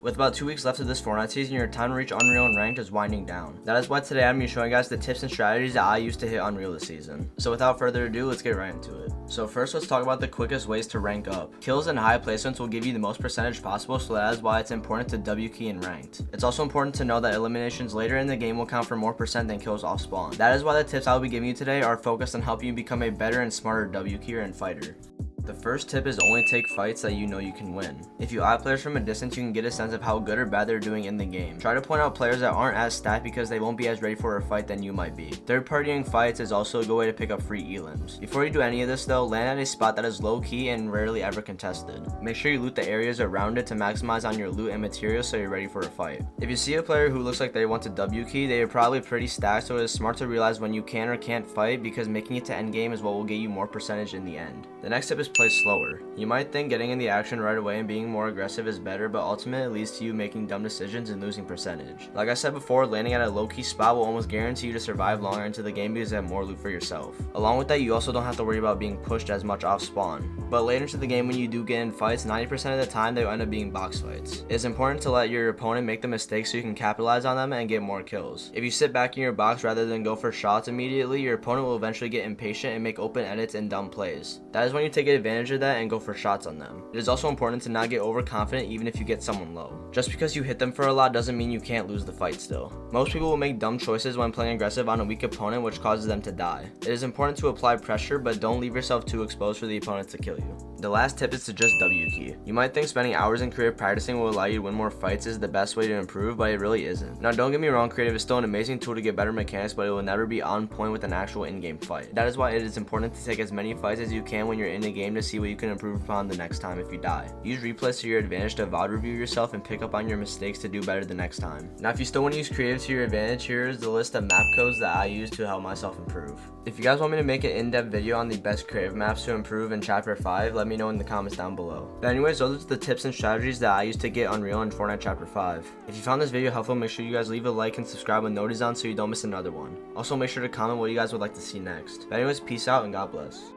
With about 2 weeks left of this Fortnite season, your time to reach Unreal and Ranked is winding down. That is why today I'm going to be showing you guys the tips and strategies that I use to hit Unreal this season. So without further ado, let's get right into it. So first, let's talk about the quickest ways to rank up. Kills and high placements will give you the most percentage possible, so that is why it's important to W key in Ranked. It's also important to know that eliminations later in the game will count for more percent than kills off spawn. That is why the tips I will be giving you today are focused on helping you become a better and smarter W keyer and fighter. The first tip is only take fights that you know you can win. If you eye players from a distance, you can get a sense of how good or bad they're doing in the game. Try to point out players that aren't as stacked because they won't be as ready for a fight than you might be. Third partying fights is also a good way to pick up free elims. Before you do any of this though, land at a spot that is low key and rarely ever contested. Make sure you loot the areas around it to maximize on your loot and materials so you're ready for a fight. If you see a player who looks like they want to W key, they are probably pretty stacked, so it is smart to realize when you can or can't fight, because making it to endgame is what will get you more percentage in the end. The next tip is play slower. You might think getting in the action right away and being more aggressive is better, but ultimately it leads to you making dumb decisions and losing percentage. Like I said before, landing at a low-key spot will almost guarantee you to survive longer into the game because you have more loot for yourself. Along with that, you also don't have to worry about being pushed as much off spawn. But later into the game, when you do get in fights, 90% of the time they will end up being box fights. It is important to let your opponent make the mistakes so you can capitalize on them and get more kills. If you sit back in your box rather than go for shots immediately, your opponent will eventually get impatient and make open edits and dumb plays. That is when you take advantage of that and go for shots on them. It is also important to not get overconfident even if you get someone low. Just because you hit them for a lot doesn't mean you can't lose the fight still. Most people will make dumb choices when playing aggressive on a weak opponent, which causes them to die. It is important to apply pressure, but don't leave yourself too exposed for the opponent to kill you. The last tip is to just W key. You might think spending hours in creative practicing will allow you to win more fights is the best way to improve, but it really isn't. Now don't get me wrong, creative is still an amazing tool to get better mechanics, but it will never be on point with an actual in-game fight. That is why it is important to take as many fights as you can when you're in the game to see what you can improve upon the next time if you die. Use replays to your advantage to VOD review yourself and pick up on your mistakes to do better the next time. Now if you still want to use creative to your advantage, here is the list of map codes that I use to help myself improve. If you guys want me to make an in-depth video on the best creative maps to improve in chapter 5, let me know in the comments down below. But anyways, those are the tips and strategies that I use to get Unreal in Fortnite chapter 5. If you found this video helpful, make sure you guys leave a like and subscribe with notifications on so you don't miss another one. Also make sure to comment what you guys would like to see next. But anyways, peace out and God bless.